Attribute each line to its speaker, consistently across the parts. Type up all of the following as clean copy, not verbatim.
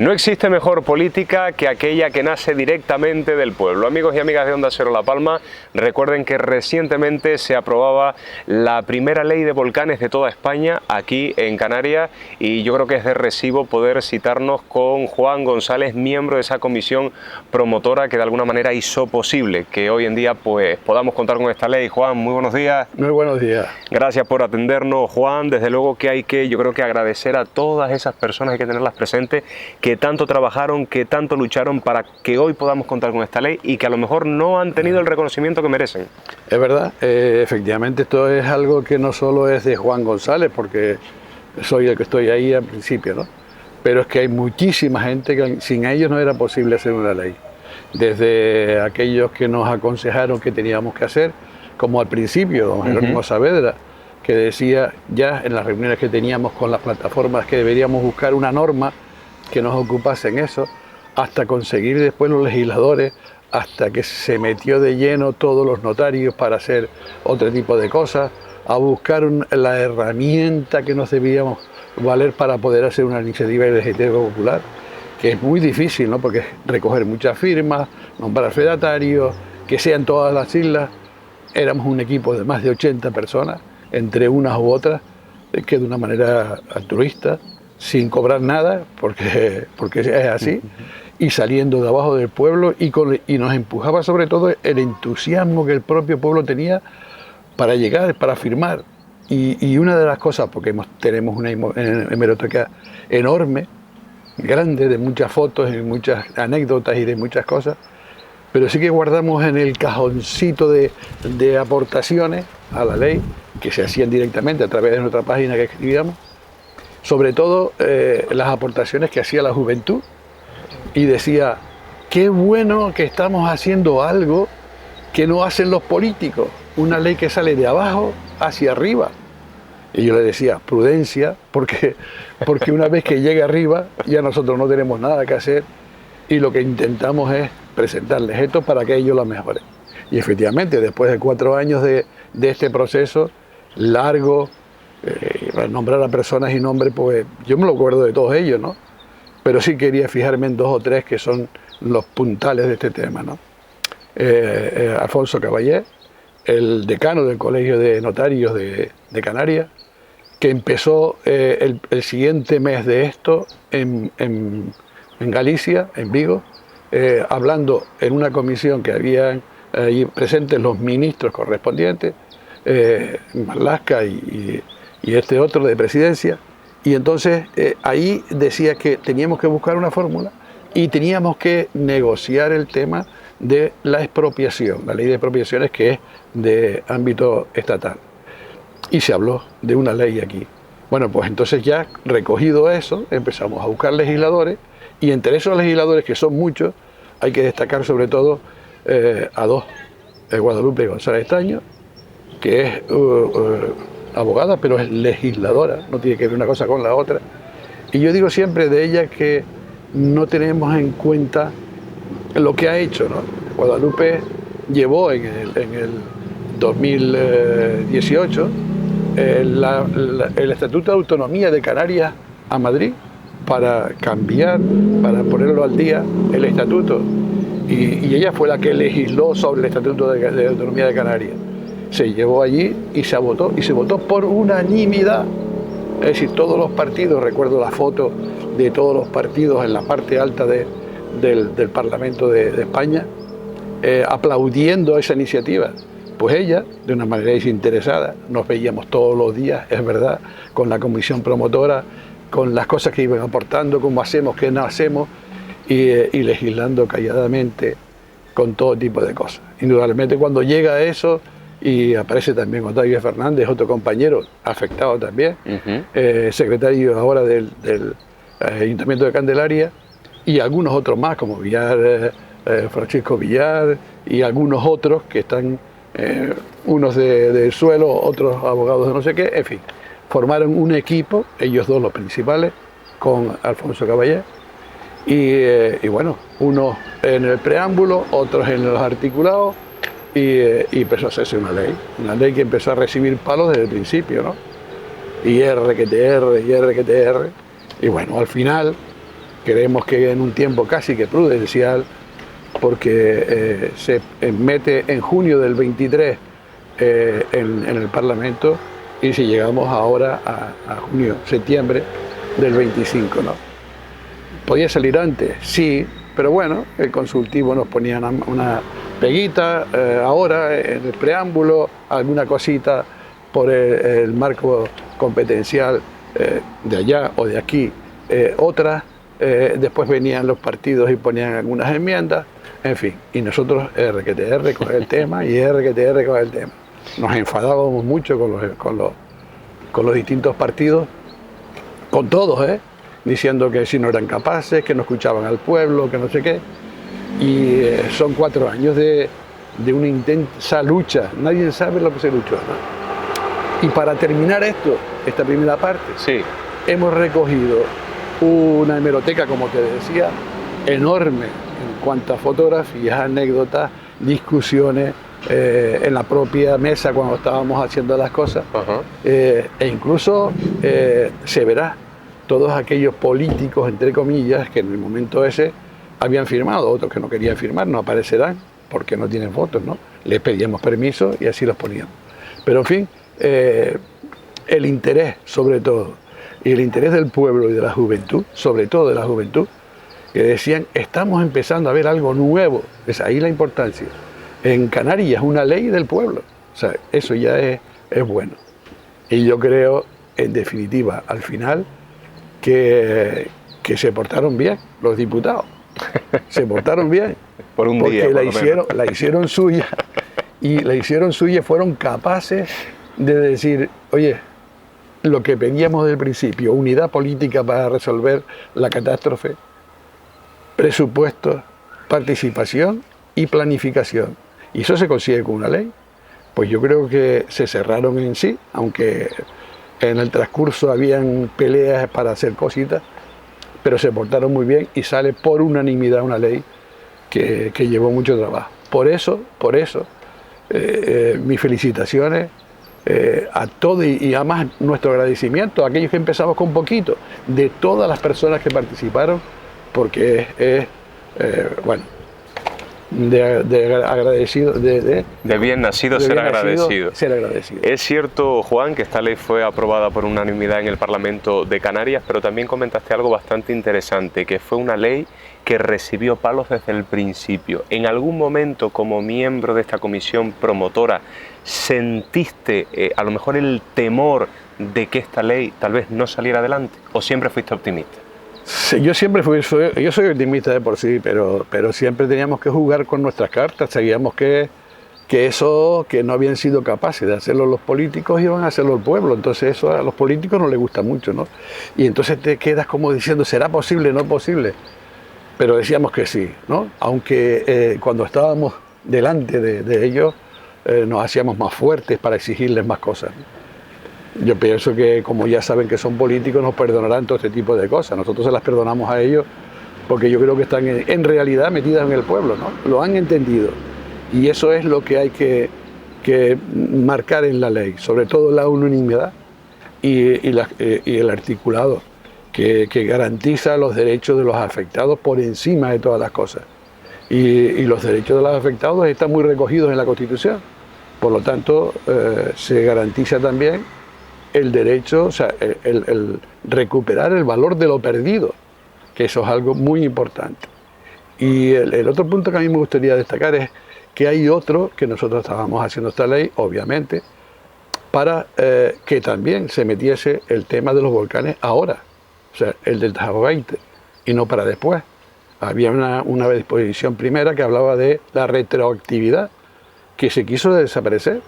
Speaker 1: No existe mejor política que aquella que nace directamente del pueblo. Amigos y amigas de Onda Cero La Palma, recuerden que recientemente se aprobaba la primera ley de volcanes de toda España, aquí en Canarias, y yo creo que es de recibo poder citarnos con Juan González, miembro de esa comisión promotora que de alguna manera hizo posible que hoy en día pues podamos contar con esta ley. Juan, muy buenos días.
Speaker 2: Muy buenos días.
Speaker 1: Gracias por atendernos, Juan. Desde luego que hay que, yo creo que agradecer a todas esas personas, hay que tenerlas presentes, que tanto trabajaron, que tanto lucharon para que hoy podamos contar con esta ley y que a lo mejor no han tenido el reconocimiento que merecen.
Speaker 2: Es verdad, efectivamente esto es algo que no solo es de Juan González, porque soy el que estoy ahí al principio, ¿no? Pero es que hay muchísima gente que sin ellos no era posible hacer una ley. Desde aquellos que nos aconsejaron que teníamos que hacer, como al principio, don Jerónimo Saavedra, que decía ya en las reuniones que teníamos con las plataformas que deberíamos buscar una norma que nos ocupase en eso, hasta conseguir después los legisladores, hasta que se metió de lleno todos los notarios para hacer otro tipo de cosas, a buscar la herramienta que nos debíamos valer para poder hacer una iniciativa legislativa popular, que es muy difícil, ¿no? Porque es recoger muchas firmas, nombrar fedatarios, que sean todas las islas. Éramos un equipo de más de 80 personas, entre unas u otras, que de una manera altruista, sin cobrar nada, porque es así, y saliendo de abajo del pueblo, y nos empujaba sobre todo el entusiasmo que el propio pueblo tenía para llegar, para firmar. Y una de las cosas, porque tenemos una hemeroteca enorme, grande, de muchas fotos y muchas anécdotas y de muchas cosas, pero sí que guardamos en el cajoncito de aportaciones a la ley, que se hacían directamente a través de nuestra página que escribíamos, sobre todo las aportaciones que hacía la juventud, y decía, qué bueno que estamos haciendo algo que no hacen los políticos, una ley que sale de abajo hacia arriba. Y yo le decía, prudencia, porque una vez que llegue arriba ya nosotros no tenemos nada que hacer, y lo que intentamos es presentarles esto para que ellos lo mejoren. Y efectivamente, después de 4 años de este proceso largo, nombrar a personas y nombres, pues yo me lo acuerdo de todos ellos, ¿no? Pero sí quería fijarme en 2 o 3 que son los puntales de este tema, ¿no? Alfonso Caballé, el decano del Colegio de Notarios de Canarias, que empezó el siguiente mes de esto en Galicia, en Vigo, hablando en una comisión que habían allí presentes los ministros correspondientes, Marlaska y este otro de presidencia, y entonces ahí decía que teníamos que buscar una fórmula y teníamos que negociar el tema de la expropiación, la ley de expropiaciones, que es de ámbito estatal. Y se habló de una ley aquí. Bueno, pues entonces ya recogido eso, empezamos a buscar legisladores, y entre esos legisladores, que son muchos, hay que destacar sobre todo a 2, Guadalupe González Estaño, que es abogada, pero es legisladora, no tiene que ver una cosa con la otra. Y yo digo siempre de ella que no tenemos en cuenta lo que ha hecho, ¿no? Guadalupe llevó en el 2018 el Estatuto de Autonomía de Canarias a Madrid para cambiar, para ponerlo al día el estatuto. Y ella fue la que legisló sobre el Estatuto de Autonomía de Canarias. Se llevó allí y se votó por unanimidad. Es decir, todos los partidos, recuerdo la foto de todos los partidos en la parte alta del Parlamento de España, aplaudiendo esa iniciativa. Pues ella, de una manera desinteresada, nos veíamos todos los días, es verdad, con la comisión promotora, con las cosas que iban aportando, cómo hacemos, qué no hacemos, y legislando calladamente con todo tipo de cosas. Indudablemente cuando llega a eso, y aparece también Octavio Fernández, otro compañero afectado también, secretario ahora del Ayuntamiento de Candelaria, y algunos otros más, como Villar, Francisco Villar, y algunos otros que están, unos del suelo, otros abogados de no sé qué, en fin, formaron un equipo, ellos 2 los principales, con Alfonso Caballé, y bueno, unos en el preámbulo, otros en los articulados, y empezó a hacerse una ley que empezó a recibir palos desde el principio, ¿no? Y R que te R, y bueno, al final creemos que en un tiempo casi que prudencial, porque se mete en junio del 23 en el Parlamento, y si llegamos ahora a junio, septiembre del 25, ¿no? ¿Podía salir antes? Sí, pero bueno, el consultivo nos ponía una peguita, ahora en el preámbulo, alguna cosita por el marco competencial de allá o de aquí, otras, después venían los partidos y ponían algunas enmiendas, en fin, y nosotros R con el tema y R con el tema. Nos enfadábamos mucho con los distintos partidos, con todos, diciendo que si no eran capaces, que no escuchaban al pueblo, que no sé qué. Y son 4 años de una intensa lucha, nadie sabe lo que se luchó, ¿no? Y para terminar esta primera parte,
Speaker 1: sí,
Speaker 2: hemos recogido una hemeroteca, como te decía, enorme en cuanto a fotografías, anécdotas, discusiones, en la propia mesa cuando estábamos haciendo las cosas, e incluso se verá todos aquellos políticos, entre comillas, que en el momento ese habían firmado, otros que no querían firmar, no aparecerán porque no tienen fotos, ¿no? Les pedíamos permiso y así los poníamos. Pero en fin, el interés sobre todo, y el interés del pueblo y de la juventud, sobre todo de la juventud, que decían, estamos empezando a ver algo nuevo, es ahí la importancia. En Canarias, una ley del pueblo, o sea, eso ya es bueno. Y yo creo, en definitiva, al final, que se portaron bien los diputados, se portaron bien,
Speaker 1: por un
Speaker 2: porque
Speaker 1: día,
Speaker 2: la hicieron suya, y la hicieron suya, fueron capaces de decir, oye, lo que pedíamos del principio, unidad política para resolver la catástrofe, presupuestos, participación y planificación. Y eso se consigue con una ley. Pues yo creo que se cerraron en sí, aunque en el transcurso habían peleas para hacer cositas, pero se portaron muy bien y sale por unanimidad una ley que llevó mucho trabajo. Por eso, mis felicitaciones a todos y además nuestro agradecimiento a aquellos que empezamos con poquito, de todas las personas que participaron, porque es bueno, de agradecido, de
Speaker 1: bien nacido ser agradecido.
Speaker 2: Ser agradecido.
Speaker 1: Es cierto, Juan, que esta ley fue aprobada por unanimidad en el Parlamento de Canarias, pero también comentaste algo bastante interesante, que fue una ley que recibió palos desde el principio. ¿En algún momento, como miembro de esta comisión promotora, sentiste a lo mejor el temor de que esta ley tal vez no saliera adelante? ¿O siempre fuiste optimista?
Speaker 2: Sí, yo soy optimista de por sí, pero siempre teníamos que jugar con nuestras cartas. Sabíamos que eso, que no habían sido capaces de hacerlo los políticos, iban a hacerlo el pueblo. Entonces eso a los políticos no les gusta mucho, ¿no? Y entonces te quedas como diciendo, ¿será posible, no posible? Pero decíamos que sí, ¿no? Aunque cuando estábamos delante de ellos, nos hacíamos más fuertes para exigirles más cosas, ¿no? Yo pienso que, como ya saben que son políticos, nos perdonarán todo este tipo de cosas. Nosotros se las perdonamos a ellos porque yo creo que están en realidad metidas en el pueblo, ¿no? Lo han entendido. Y eso es lo que hay que marcar en la ley, sobre todo la unanimidad y el articulado, que garantiza los derechos de los afectados por encima de todas las cosas. Y los derechos de los afectados están muy recogidos en la Constitución. Por lo tanto, se garantiza también el derecho, o sea, el recuperar el valor de lo perdido, que eso es algo muy importante. Y el otro punto que a mí me gustaría destacar es que hay otro, que nosotros estábamos haciendo esta ley, obviamente, para que también se metiese el tema de los volcanes ahora, o sea, el del Tajogaite, y no para después. Había una disposición primera que hablaba de la retroactividad, que se quiso desaparecer,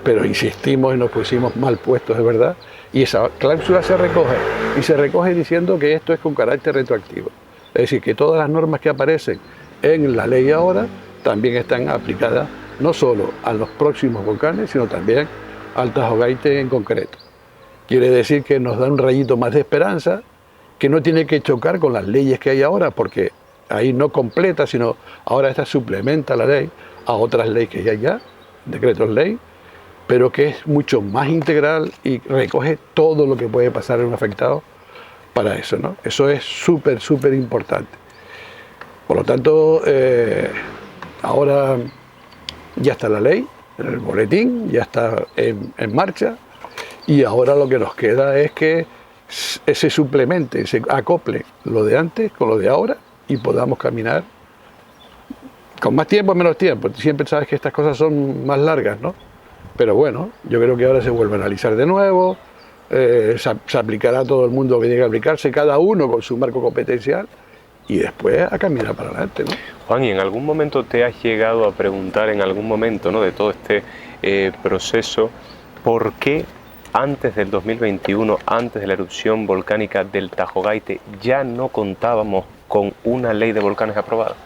Speaker 2: pero insistimos y nos pusimos mal puestos, es verdad, y esa cláusula se recoge, y se recoge diciendo que esto es con carácter retroactivo. Es decir, que todas las normas que aparecen en la ley ahora también están aplicadas no solo a los próximos volcanes, sino también al Tajogaite en concreto. Quiere decir que nos da un rayito más de esperanza, que no tiene que chocar con las leyes que hay ahora, porque ahí no completa, sino ahora esta suplementa la ley a otras leyes que hay ya, decretos ley, pero que es mucho más integral y recoge todo lo que puede pasar en un afectado para eso, ¿no? Eso es súper, súper importante. Por lo tanto, ahora ya está la ley, en el boletín, ya está en marcha, y ahora lo que nos queda es que se suplemente, se acople lo de antes con lo de ahora y podamos caminar con más tiempo o menos tiempo. Siempre sabes que estas cosas son más largas, ¿no? Pero bueno, yo creo que ahora se vuelve a analizar de nuevo, se aplicará a todo el mundo que tiene que aplicarse, cada uno con su marco competencial, y después a caminar para adelante, ¿no?
Speaker 1: Juan, ¿y en algún momento te has llegado a preguntar, en algún momento, ¿no?, de todo este proceso, por qué antes del 2021, antes de la erupción volcánica del Tajo Gaite, ya no contábamos con una ley de volcanes aprobada?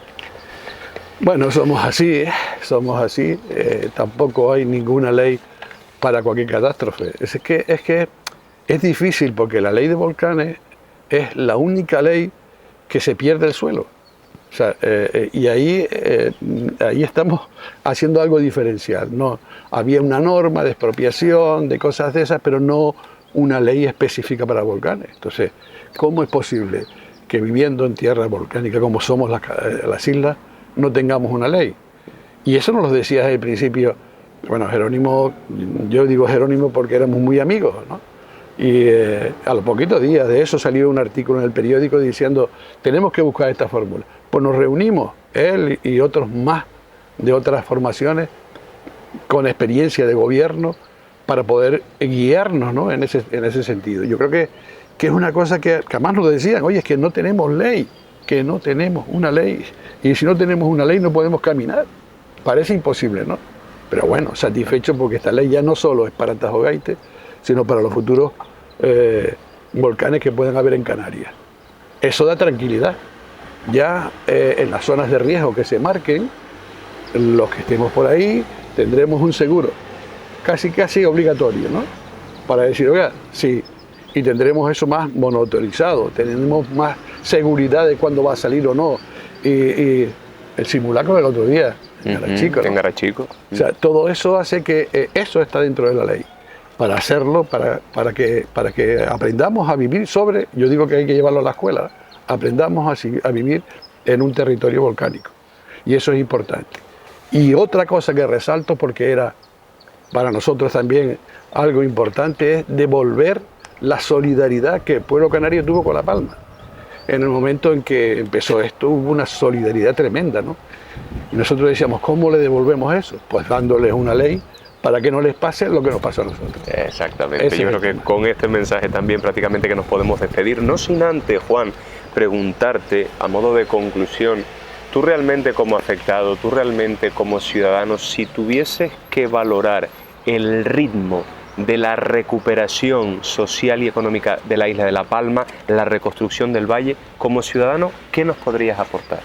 Speaker 2: Bueno, somos así, tampoco hay ninguna ley para cualquier catástrofe. Es que es difícil porque la ley de volcanes es la única ley que se pierde el suelo. O sea, y ahí estamos haciendo algo diferencial, ¿no? Había una norma de expropiación, de cosas de esas, pero no una ley específica para volcanes. Entonces, ¿cómo es posible que viviendo en tierra volcánica como somos las islas, no tengamos una ley? Y eso nos lo decía desde el principio, bueno, Jerónimo, yo digo Jerónimo porque éramos muy amigos, ¿no? Y a los poquitos días de eso salió un artículo en el periódico diciendo, tenemos que buscar esta fórmula. Pues nos reunimos, él y otros más de otras formaciones con experiencia de gobierno para poder guiarnos, ¿no?, en ese sentido. Yo creo que es una cosa que jamás nos decían, oye, es que no tenemos ley, que no tenemos una ley, y si no tenemos una ley no podemos caminar. Parece imposible, ¿no? Pero bueno, satisfecho porque esta ley ya no solo es para Tajo Gaite, sino para los futuros volcanes que puedan haber en Canarias. Eso da tranquilidad. Ya en las zonas de riesgo que se marquen, los que estemos por ahí, tendremos un seguro, casi obligatorio, ¿no? Para decir, oiga, sí, y tendremos eso más monitorizado, tendremos más seguridad de cuándo va a salir o no. Y el simulacro del otro día, en Garachico, ¿no?
Speaker 1: En Garachico.
Speaker 2: O sea, todo eso hace que eso está dentro de la ley. Para hacerlo, para que aprendamos a vivir sobre, yo digo que hay que llevarlo a la escuela, aprendamos a vivir en un territorio volcánico. Y eso es importante. Y otra cosa que resalto, porque era para nosotros también algo importante, es devolver la solidaridad que el pueblo canario tuvo con La Palma. En el momento en que empezó esto hubo una solidaridad tremenda, ¿no? Y nosotros decíamos, ¿cómo le devolvemos eso? Pues dándoles una ley para que no les pase lo que nos pasa a nosotros.
Speaker 1: Exactamente, yo creo que con este mensaje también prácticamente que nos podemos despedir, no sin antes, Juan, preguntarte a modo de conclusión, tú realmente como afectado, tú realmente como ciudadano, si tuvieses que valorar el ritmo de la recuperación social y económica de la isla de La Palma, la reconstrucción del valle, como ciudadano, ¿qué nos podrías aportar?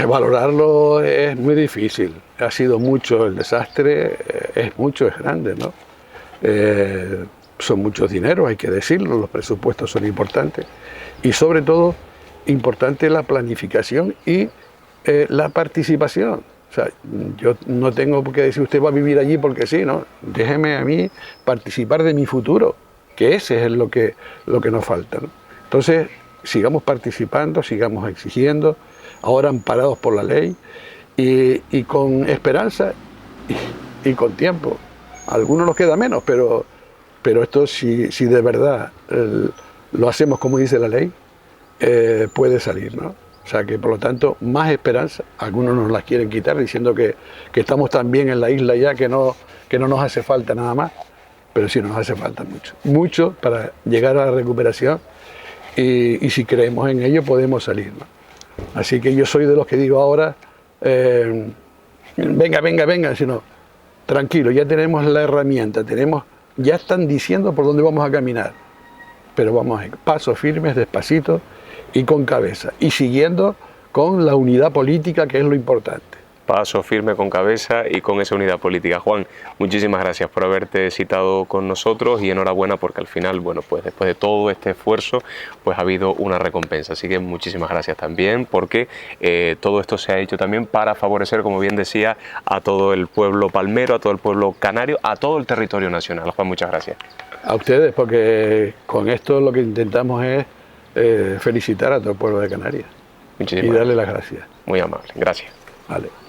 Speaker 2: Valorarlo es muy difícil, ha sido mucho el desastre, es grande, ¿no? Son muchos dineros, hay que decirlo, los presupuestos son importantes y sobre todo importante la planificación y la participación. O sea, yo no tengo que decir usted va a vivir allí porque sí, ¿no? Déjeme a mí participar de mi futuro, que ese es lo que nos falta, ¿no? Entonces, sigamos participando, sigamos exigiendo, ahora amparados por la ley y con esperanza y con tiempo. A algunos nos queda menos, pero esto si de verdad lo hacemos como dice la ley, puede salir, ¿no? O sea que por lo tanto más esperanza, algunos nos las quieren quitar diciendo que estamos tan bien en la isla ya que no nos hace falta nada más, pero sí nos hace falta mucho para llegar a la recuperación y si creemos en ello podemos salir, ¿no? Así que yo soy de los que digo ahora, venga, sino tranquilo, ya tenemos la herramienta, ya están diciendo por dónde vamos a caminar, pero vamos a pasos firmes, despacito y con cabeza, y siguiendo con la unidad política, que es lo importante.
Speaker 1: paso firme, con cabeza y con esa unidad política. Juan, muchísimas gracias por haberte citado con nosotros y enhorabuena porque al final, bueno, pues después de todo este esfuerzo, pues ha habido una recompensa. Así que muchísimas gracias también porque todo esto se ha hecho también para favorecer, como bien decía, a todo el pueblo palmero, a todo el pueblo canario, a todo el territorio nacional. Juan, muchas gracias.
Speaker 2: A ustedes, porque con esto lo que intentamos es felicitar a todo el pueblo de Canarias y darle las gracias.
Speaker 1: Muy amable, gracias.
Speaker 2: Vale.